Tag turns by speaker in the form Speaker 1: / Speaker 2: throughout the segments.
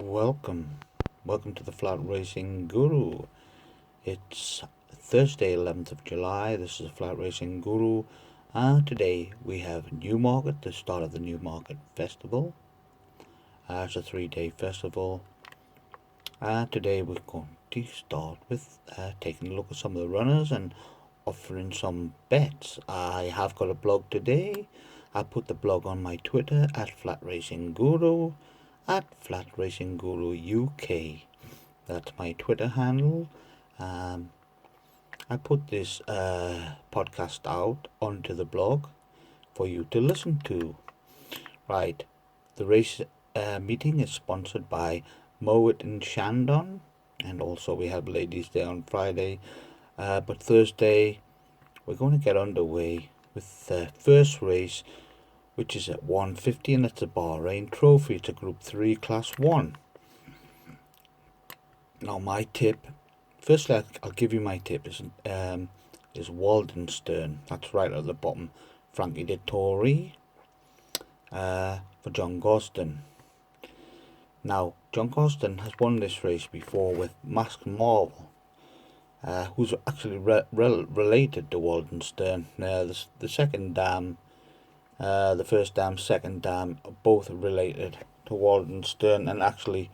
Speaker 1: Welcome to the Flat Racing Guru. It's Thursday, 11th of July. This is the Flat Racing Guru. Today we have Newmarket, the start of the Newmarket Festival. It's a 3-day festival. Today we're going to start with taking a look at some of the runners and offering some bets. I have got a blog today. I put the blog on my Twitter at Flat Racing Guru, at Flat Racing Guru UK. That's my Twitter handle. I put this podcast out onto the blog for you to listen to. Right, the race meeting is sponsored by Mowat and Shandon, and also we have Ladies Day on Friday. But Thursday, we're going to get underway with the first race, which is at 1:50, and it's a Bahrain Trophy. It's a Group 3 Class 1. Now, my tip, firstly, I'll give you my tip, is Waldenstern. That's right at the bottom. Frankie Dettori for John Gosden. Now, John Gosden has won this race before with Masked Marvel, who's actually related to Waldenstern. The second dam, the first dam, second dam, are both related to Waldenstern, and actually,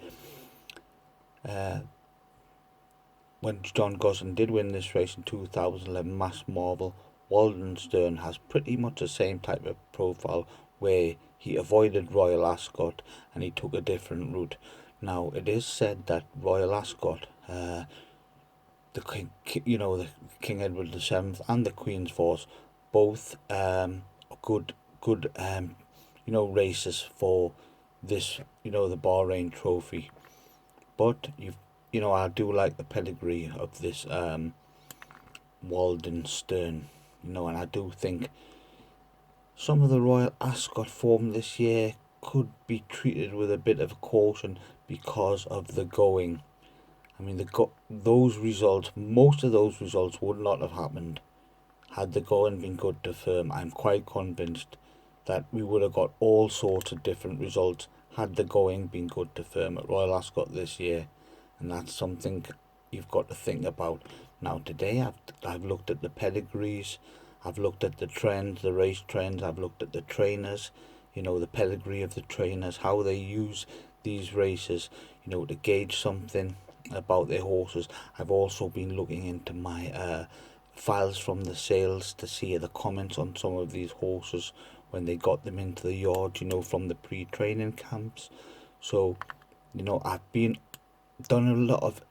Speaker 1: when John Gosden did win this race in 2011, Masked Marvel, Waldenstern has pretty much the same type of profile where he avoided Royal Ascot and he took a different route. Now, it is said that Royal Ascot, the King Edward VII and the Queen's Force, both good races for this, the Bahrain Trophy. But I do like the pedigree of this Waldenstern, and I do think some of the Royal Ascot form this year could be treated with a bit of caution because of the going. I mean, those results, most of those results would not have happened had the going been good to firm. I'm quite convinced that we would have got all sorts of different results had the going been good to firm at Royal Ascot this year. And that's something you've got to think about. Now, today I've looked at the pedigrees, I've looked at the trends, the race trends, I've looked at the trainers, the pedigree of the trainers, how they use these races, to gauge something about their horses. I've also been looking into my files from the sales to see the comments on some of these horses when they got them into the yard, from the pre-training camps. So, I've been done a lot of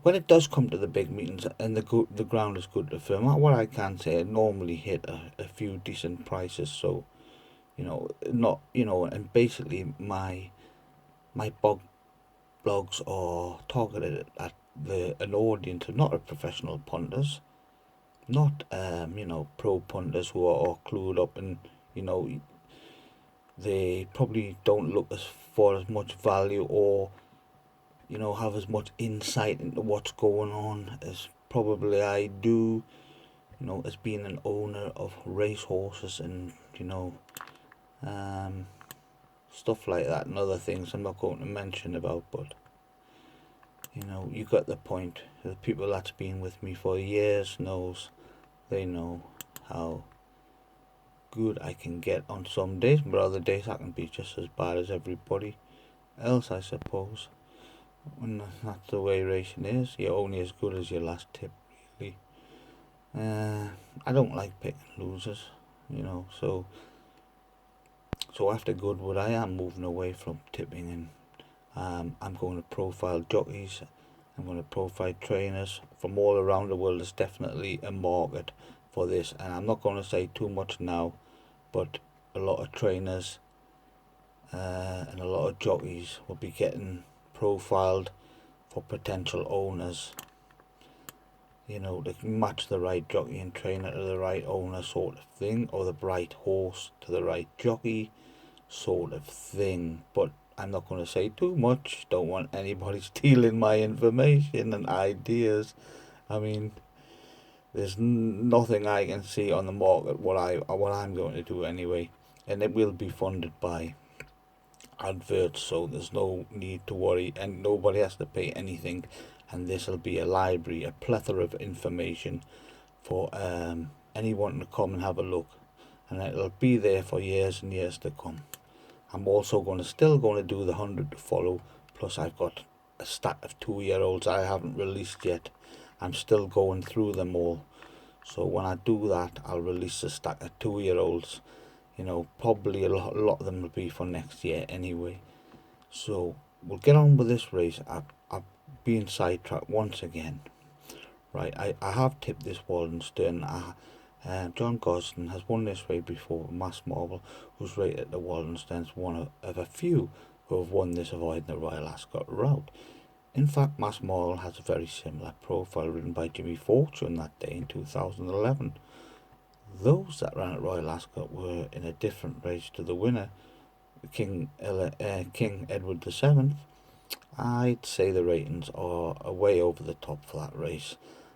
Speaker 1: when it does come to the big meetings and the ground is good to firm, what I can say, I normally hit a few decent prices. So not and basically my blogs are targeted at an audience of not a professional punters, not pro punters who are all clued up, and they probably don't look for as much value or have as much insight into what's going on as probably I do, as being an owner of race horses and stuff like that and other things I'm not going to mention about. But you got the point. The people that's been with me for years they know how good I can get on some days, but other days I can be just as bad as everybody else, I suppose. And that's the way racing is. You're only as good as your last tip, really. I don't like picking losers, so after Goodwood I am moving away from tipping, and I'm going to profile jockeys. I'm going to profile trainers from all around the world. There's definitely a market for this, and I'm not going to say too much now, but a lot of trainers and a lot of jockeys will be getting profiled for potential owners, they can match the right jockey and trainer to the right owner sort of thing, or the right horse to the right jockey sort of thing. But I'm not going to say too much, don't want anybody stealing my information and ideas. I mean, there's nothing I can see on the market what I'm going to do anyway, and it will be funded by adverts, so there's no need to worry, and nobody has to pay anything. And this will be a library, a plethora of information for anyone to come and have a look, and it'll be there for years and years to come. I'm also still going to do the 100 to follow, plus I've got a stack of 2-year-olds I haven't released yet. I'm still going through them all, so when I do that, I'll release a stack of 2-year-olds. Probably a lot of them will be for next year anyway. So we'll get on with this race. I've been sidetracked once again. Right, I have tipped this Waldenstern. John Gosden has won this race before. Mass Marble, who's rated the Waldenstern, is one of a few who have won this avoiding the Royal Ascot route. In fact, Mass Marble has a very similar profile, ridden by Jimmy Fortune that day in 2011. Those that ran at Royal Ascot were in a different race to the winner, King Edward VII. I'd say the ratings are way over the top for that race,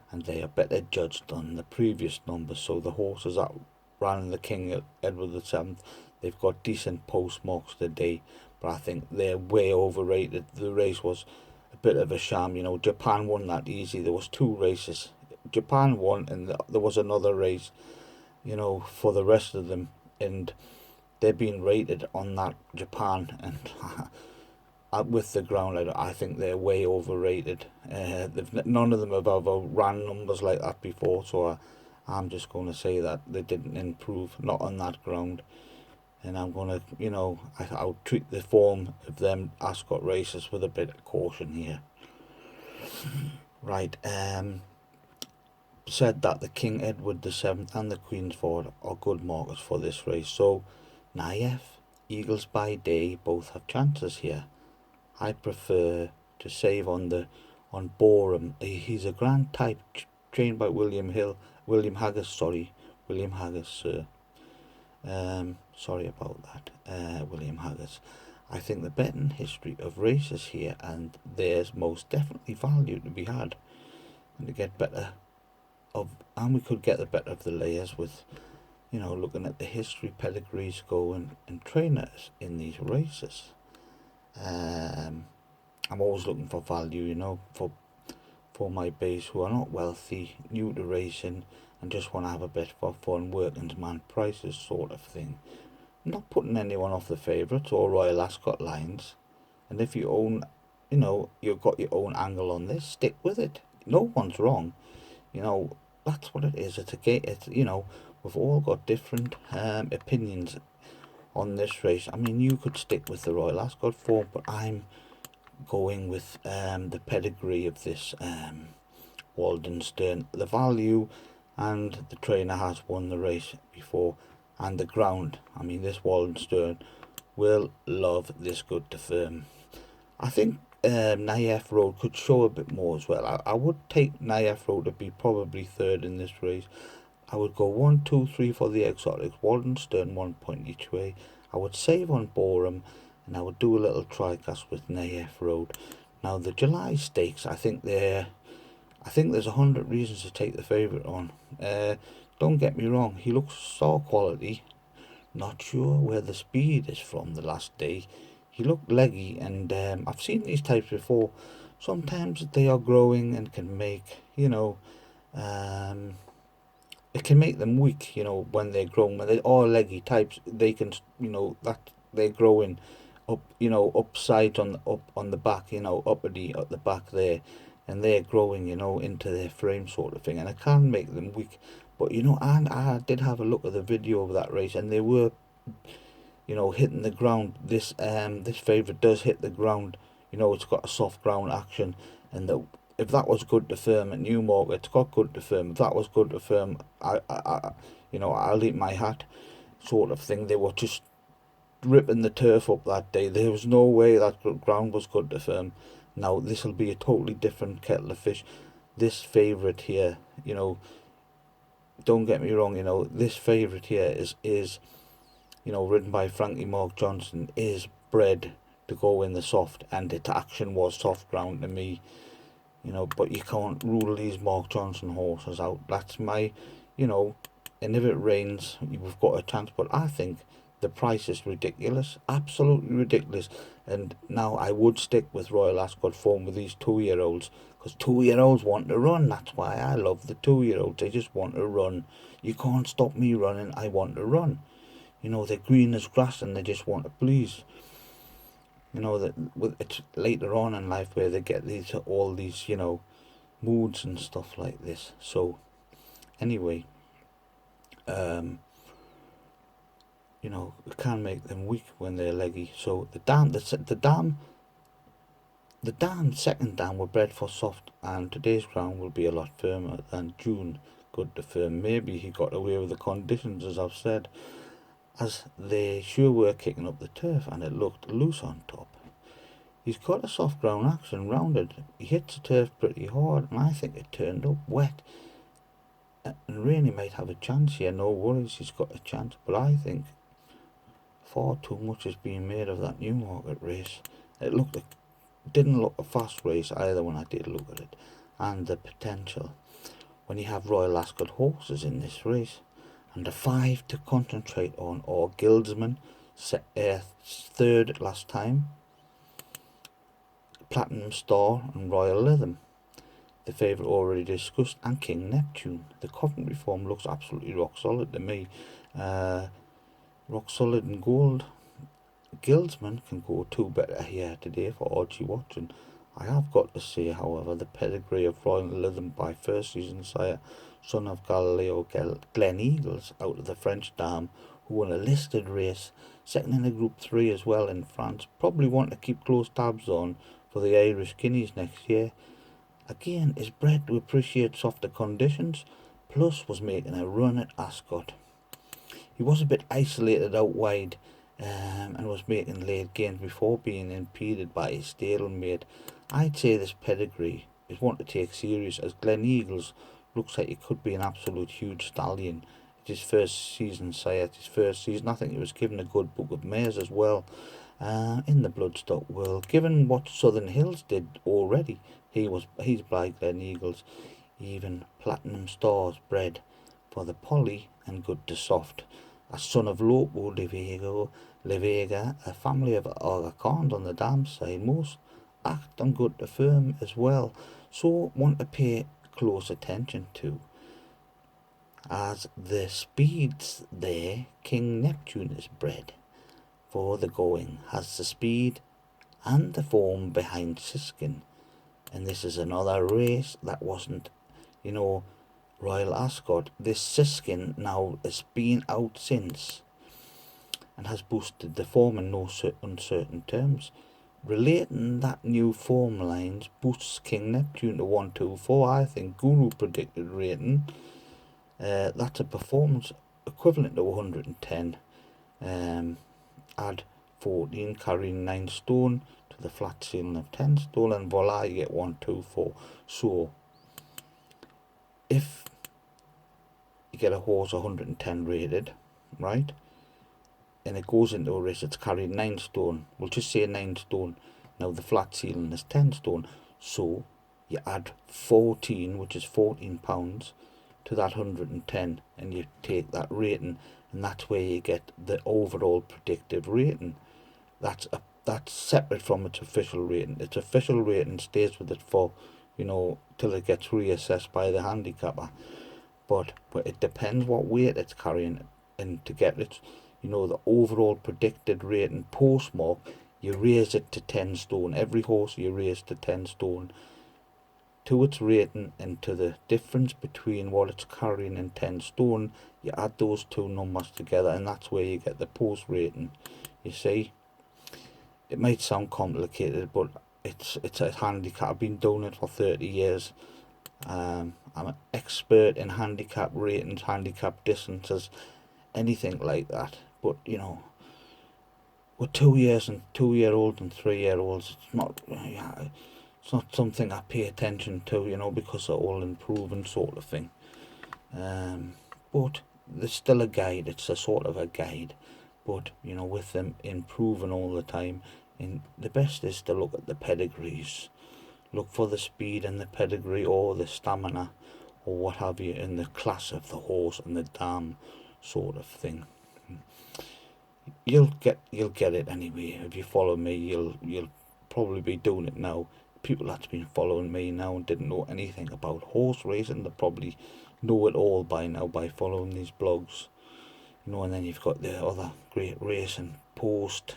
Speaker 1: and they are better judged than the previous numbers. So the horses that ran in the King Edward VII, they've got decent postmarks today, but I think they're way overrated. The race was a bit of a sham. Japan won that easy. There was 2 races. Japan won, and there was another race, for the rest of them, and they're being rated on that Japan, and with the ground, I think they're way overrated. None of them have ever ran numbers like that before, so I'm just going to say that they didn't improve, not on that ground. And I'm going to, I'll treat the form of them Ascot races with a bit of caution here. Right, said that the King Edward VII and the Queen's Ford are good markers for this race. So Naif, Eagles by Day both have chances here. I prefer to save on Boreham. He's a grand type trained by William Haggis, sir. Sorry about that, William Haggis. I think the betting history of races here, and there's most definitely value to be had, and to get better and we could get the better of the layers with, looking at the history, pedigrees going and trainers in these races. I'm always looking for value, for my base who are not wealthy, new to racing, and just want to have a bit of fun, working man prices sort of thing. I'm not putting anyone off the favourites or Royal Ascot lines. And if you own, you've got your own angle on this, stick with it. No one's wrong. That's what it is. It's a game. We've all got different opinions on this race. I mean, you could stick with the Royal Ascot form, but I'm going with the pedigree of this Waldenstern, the value, and the trainer has won the race before, and the ground. I mean, this Waldenstern will love this good to firm. I think Naif Road could show a bit more as well. I would take Naif Road to be probably third in this race. I would go 1, 2, 3 for the exotics. Waldenstern 1 point each way. I would save on Boreham, and I would do a little try-cast with Naif Road. Now the July Stakes, I think there's 100 reasons to take the favourite on. Don't get me wrong, he looks star quality. Not sure where the speed is from the last day. He looked leggy, and I've seen these types before. Sometimes they are growing and can make, it can make them weak, when they're grown. When they are leggy types, they can, that they're growing up, upside on the back, uppity at the back there, and they're growing, into their frame sort of thing, and it can make them weak. But and I did have a look at the video of that race, and they were, hitting the ground. This favourite does hit the ground. It's got a soft ground action, and if that was good to firm at Newmarket, it's got good to firm. If that was good to firm, I'll eat my hat, sort of thing. They were just ripping the turf up that day. There was no way that ground was good to firm. Now this will be a totally different kettle of fish. This favourite here, don't get me wrong, this favourite here is ridden by Frankie Mark Johnson, is bred to go in the soft, and its action was soft ground to me. But you can't rule these Mark Johnson horses out. That's my, and if it rains, we've got a chance. But I think the price is ridiculous, absolutely ridiculous. And now I would stick with Royal Ascot form with these 2-year-olds, because 2-year-olds want to run. That's why I love the 2-year-olds. They just want to run. You can't stop me running. I want to run. You know, they're green as grass and they just want to please. You know, that it's later on in life where they get all these, you know, moods and stuff like this. So anyway, you know, it can make them weak when they're leggy. So the second dam were bred for soft, and today's ground will be a lot firmer than June. Good to firm. Maybe he got away with the conditions, as I've said, as they sure were kicking up the turf and it looked loose on top. He's got a soft ground action rounded. He hits the turf pretty hard, and I think it turned up wet. And Rainey might have a chance here. No worries, he's got a chance. But I think far too much is being made of that Newmarket race. Didn't look a fast race either when I did look at it. And the potential when you have Royal Ascot horses in this race. And the 5 to concentrate on are Guildsman, third last time, Platinum Star and Royal Lytham. The favourite already discussed, and King Neptune. The Coventry form looks absolutely rock solid to me. Rock solid and gold. Guildsman can go 2 better here today for Archie Watson. I have got to say, however, the pedigree of Royal Lytham by first season sire, son of Galileo Gleneagles, out of the French dam, who won a listed race, second in the Group 3 as well in France. Probably want to keep close tabs on for the Irish Guineas next year. Again, is bred to appreciate softer conditions, plus was making a run at Ascot. He was a bit isolated out wide, and was making late gains before being impeded by his stablemate. I'd say this pedigree is one to take serious, as Gleneagles looks like he could be an absolute huge stallion. It's his first season sire, it's his first season. I think he was given a good book of mares as well in the bloodstock world. Given what Southern Hills did already, he's by Gleneagles. Even Platinum Stars bred for the Polly and good to soft. A son of Lopo de Vega, a family of Aga Khans on the dam side, most act on good to firm as well. So want to pay close attention to. As the speeds there, King Neptune is bred for the going, has the speed and the form behind Siskin. And this is another race that wasn't, you know, Royal Ascot. This Siskin now has been out since and has boosted the form in no uncertain terms. Relating that new form lines boosts King Neptune to 124. I think Guru predicted rating. That's a performance equivalent to 110. Add 14, carrying 9 stone to the flat ceiling of 10 stone, and voila, you get 124. So if you get a horse 110 rated, right, and it goes into a race, it's carrying 9 stone, we'll just say 9 stone. Now the flat ceiling is 10 stone, so you add 14, which is 14 pounds, to that 110, and you take that rating, and that's where you get the overall predictive rating. That's separate from its official rating. Its official rating stays with it for, you know, till it gets reassessed by the handicapper. But it depends what weight it's carrying, and to get it, you know, the overall predicted rating postmark, you raise it to 10 stone. Every horse you raise to 10 stone to its rating, and to the difference between what it's carrying and 10 stone, you add those two numbers together, and that's where you get the post rating. You see, it might sound complicated, but it's a handicap. I've been doing it for 30 years. I'm an expert in handicap ratings, handicap distances, anything like that. But you know, with 2 years and 2-year-olds and 3-year-olds, it's not something I pay attention to, you know, because they're all improving sort of thing. But there's still a guide. It's a sort of a guide, but you know, with them improving all the time, and the best is to look at the pedigrees. Look for the speed and the pedigree, or the stamina, or what have you, in the class of the horse and the dam sort of thing. you'll get it anyway. If you follow me, you'll probably be doing it now. People that's been following me now and didn't know anything about horse racing, they probably know it all by now by following these blogs. And then you've got the other great racing post,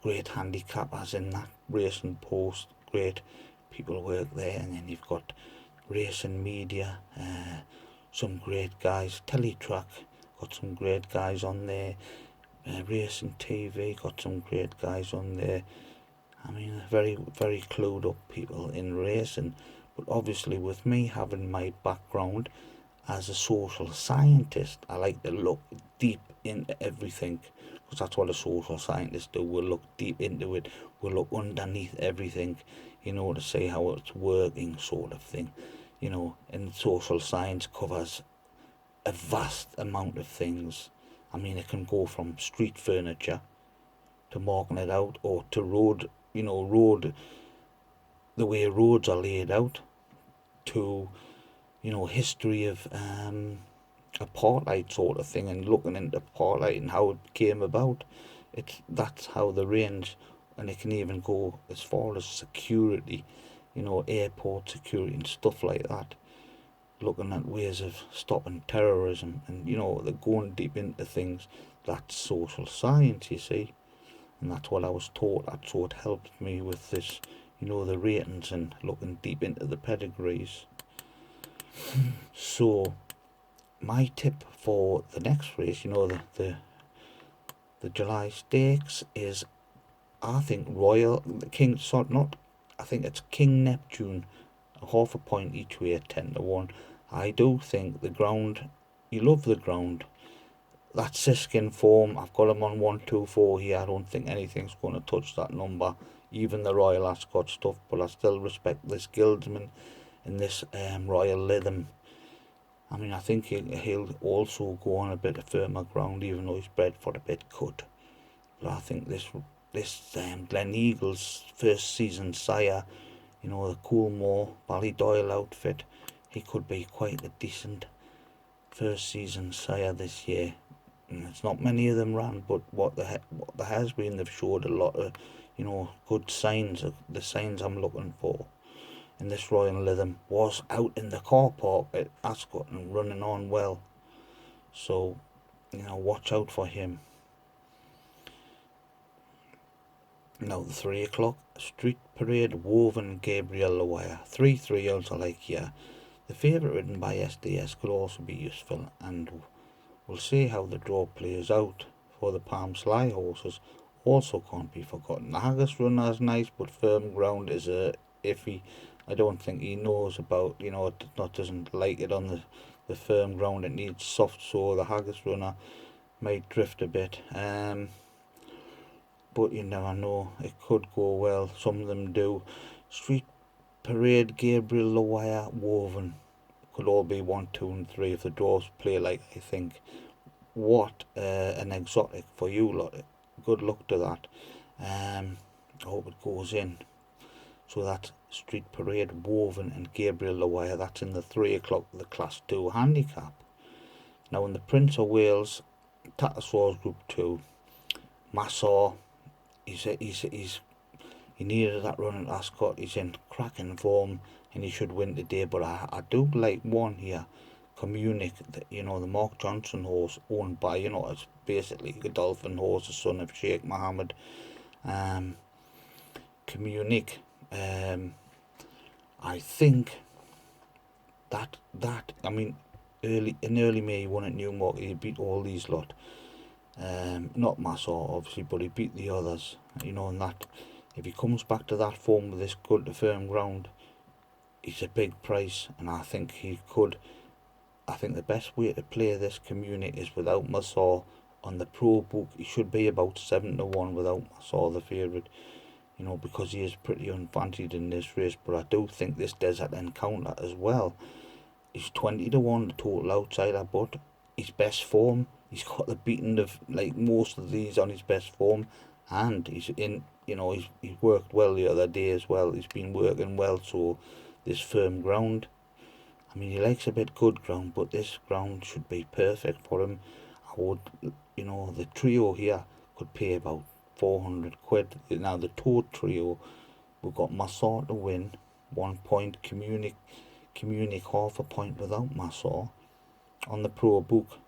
Speaker 1: great handicappers in that racing post, great people work there, and then you've got racing media, some great guys, Teletrack, got some great guys on there, racing TV, got some great guys on there. I mean, very, very clued up people in racing, but obviously with me having my background as a social scientist, I like to look deep into everything, because that's what a social scientist do. We'll look deep into it, we'll look underneath everything, to see how it's working, sort of thing. And social science covers a vast amount of things. I mean, it can go from street furniture to marking it out, or to road, the way roads are laid out, to history of apartheid, sort of thing, and looking into apartheid and how it came about. That's how the range, and it can even go as far as security, airport security and stuff like that. Looking at ways of stopping terrorism, and they're going deep into things. That's social science, you see, and that's what I was taught. That's what helped me with this, the ratings and looking deep into the pedigrees. So my tip for the next race, the July Stakes, is, I think, Royal King. Not, I think it's King Neptune, half a point each way at 10-1. I do think the ground, you love the ground. That Siskin form, I've got him on 1-2-4 here. I don't think anything's going to touch that number, even the Royal Ascot stuff. But I still respect this Guildsman and this Royal Lytham. I mean, I think he'll also go on a bit of firmer ground, even though he's bred for a bit cut. But I think this Glen Eagles first season sire, the Coolmore Ballydoyle outfit, he could be quite a decent first season sire this year. And it's not many of them ran, but what there has been, they've showed a lot of, good signs, the signs I'm looking for. And this Royal Lytham was out in the car park at Ascot and running on well. So, watch out for him. Now, the 3 o'clock Street Parade, Woven, Gabriel Lawire. 3-3 I like here. The favourite ridden by SDS could also be useful, and we'll see how the draw plays out for the Palm Sly horses. Also can't be forgotten. The Haggis runner is nice, but firm ground is a iffy. I don't think he knows about, doesn't like it on the firm ground. It needs soft, so the Haggis runner might drift a bit. But you never know. It could go well. Some of them do. Street Parade, Gabriel Lawire, Woven could all be 1, 2, and 3 if the draws play like I think. What an exotic for you lot. Good luck to that. I hope it goes in. So that's Street Parade, Woven, and Gabriel Lawire. That's in the 3 o'clock, the Class 2 handicap. Now in the Prince of Wales Tattersalls Group 2, Massor, he needed that run at Ascot. He's in cracking form and he should win today. But I do like one here, Communic, the Mark Johnson horse owned by, it's basically a Godolphin horse, the son of Sheikh Mohammed. Communic, I think that I mean, early May he won at Newmarket. He beat all these lot. Not Massor obviously, but he beat the others. And that, if he comes back to that form with this good to firm ground, he's a big price, and I think he could. I think the best way to play this Communic is without Massor. On the pro book, he should be about 7-1 without Massor, the favourite. Because he is pretty unfancied in this race. But I do think this Desert Encounter as well. He's 20-1, the total outsider, but his best form, he's got the beating of like most of these on his best form, and he's in. He's worked well the other day as well. He's been working well, so this firm ground. I mean, he likes a bit good ground, but this ground should be perfect for him. I would, the trio here could pay about 400 quid. Now the Toad Trio, we've got Massor to win, 1 point, Communic half a point without Massor on the Pro Book.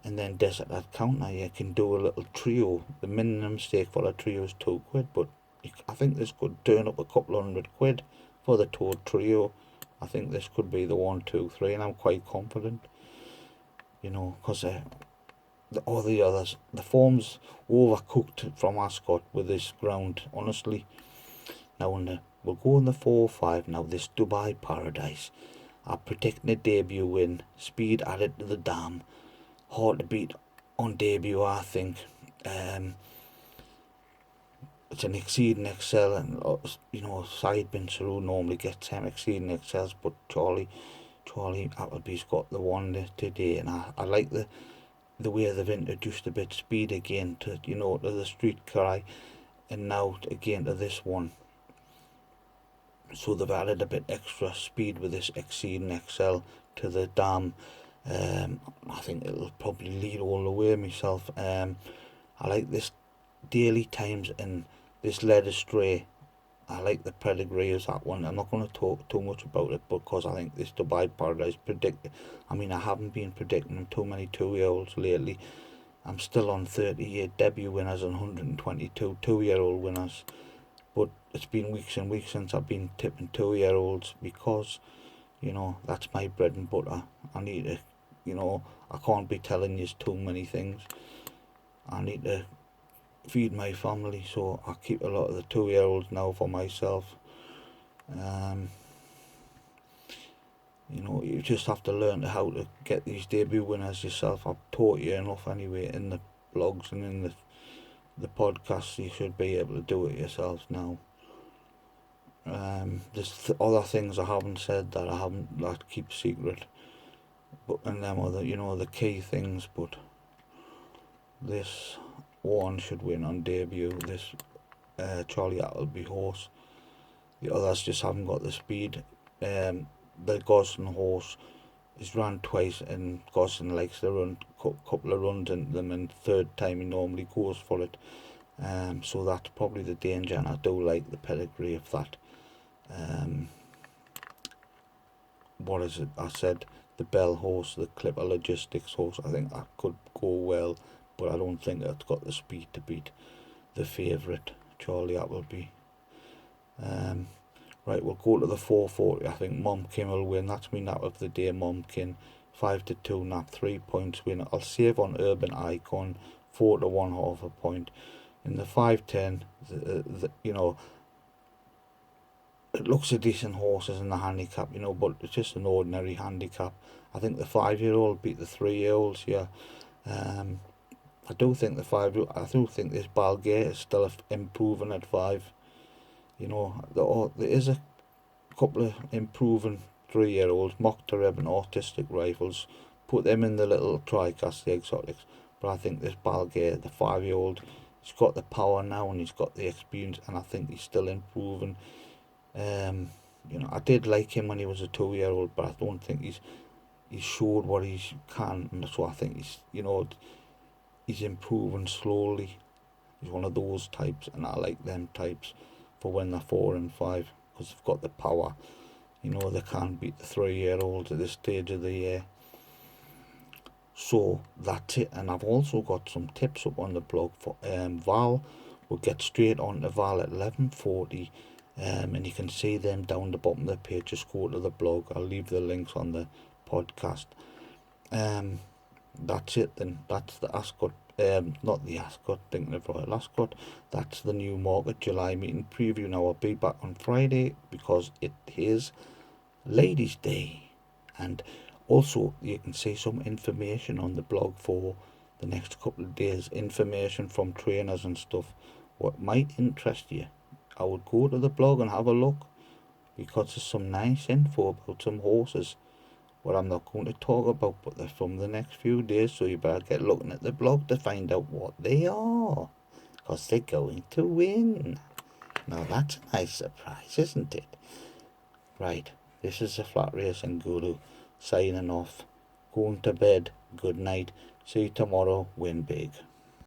Speaker 1: And then Desert at Counter, you can do a little trio. The minimum stake for a trio is 2 quid, but I think this could turn up a couple hundred quid for the Toad Trio. I think this could be the 1, 2, 3, and I'm quite confident, because all the others, the form's overcooked from Ascot with this ground, honestly. Now we'll go in the 4-5 now. This Dubai Paradise, I'm predicting a debut win. Speed added to the dam, hard to beat on debut, I think. It's an Exceed and Excel, and Said Bin Saru normally gets Exceed and Excels, but Charlie Appleby's got the one today, and I like the way they've introduced a bit speed again to to the Street Cry, and now again to this one. So they've added a bit extra speed with this Exceed and Excel to the dam. I think it'll probably lead all the way myself. I like this Daily Times and this Led Astray. I like the pedigree of that one. I'm not going to talk too much about it because I think this Dubai Paradise I haven't been predicting too many 2-year-olds lately. I'm still on 30-year debut winners and 122 2-year-old winners. But it's been weeks and weeks since I've been tipping 2-year-olds because, that's my bread and butter. I need to, I can't be telling you too many things. I need to feed my family, so I keep a lot of the 2-year-olds now for myself. You just have to learn how to get these debut winners yourself. I've taught you enough anyway in the blogs and in the podcasts. You should be able to do it yourselves now. There's other things I haven't said that I keep secret, but and them other the key things. But this one should win on debut. This Charlie Appleby horse. The others just haven't got the speed. The Gosden horse is run twice, and Gosden likes to run couple of runs into them, and third time he normally goes for it. So that's probably the danger, and I do like the pedigree of that. What is it? I said the Bell horse, the Clipper Logistics horse. I think that could go well, but I don't think it's got the speed to beat the favourite, Charlie Appleby. Right, we'll go to the 440. I think Momkin will win. That's me nap of the day, Momkin. 5-2 nap, 3 points win. I'll save on Urban Icon, 4-1 half a point. In the 5-10, it looks a decent horses in the handicap, but it's just an ordinary handicap. I think the 5-year-old beat the 3-year-olds here. I do think this Balgate is still improving at 5. There is a couple of improving 3-year-olds, Mock Tareb and Artistic Rifles. Put them in the little TriCast, the exotics. But I think this Balgate, the 5-year-old, he's got the power now and he's got the experience, and I think he's still improving. I did like him when he was a 2-year-old, but I don't think he's showed what he can, and so I think he's improving slowly. He's one of those types, and I like them types for when they're 4 and 5, because they've got the power. They can't beat the 3-year-olds at this stage of the year. So that's it, and I've also got some tips up on the blog for Val. We'll get straight on to Val at 11:40, and you can see them down the bottom of the page. Just go to the blog. I'll leave the links on the podcast. That's it then. That's the Ascot, not the Ascot, thinking of Royal Ascot. That's the Newmarket July meeting preview. Now I'll be back on Friday because it is Ladies' Day, and also you can see some information on the blog for the next couple of days, information from trainers and stuff what might interest you. I would go to the blog and have a look, because there's some nice info about some horses what I'm not going to talk about, but they're from the next few days, so you better get looking at the blog to find out what they are, because they're going to win. Now that's a nice surprise, isn't it? Right, this is the Flat Racing Guru signing off, going to bed, good night, see you tomorrow, win big.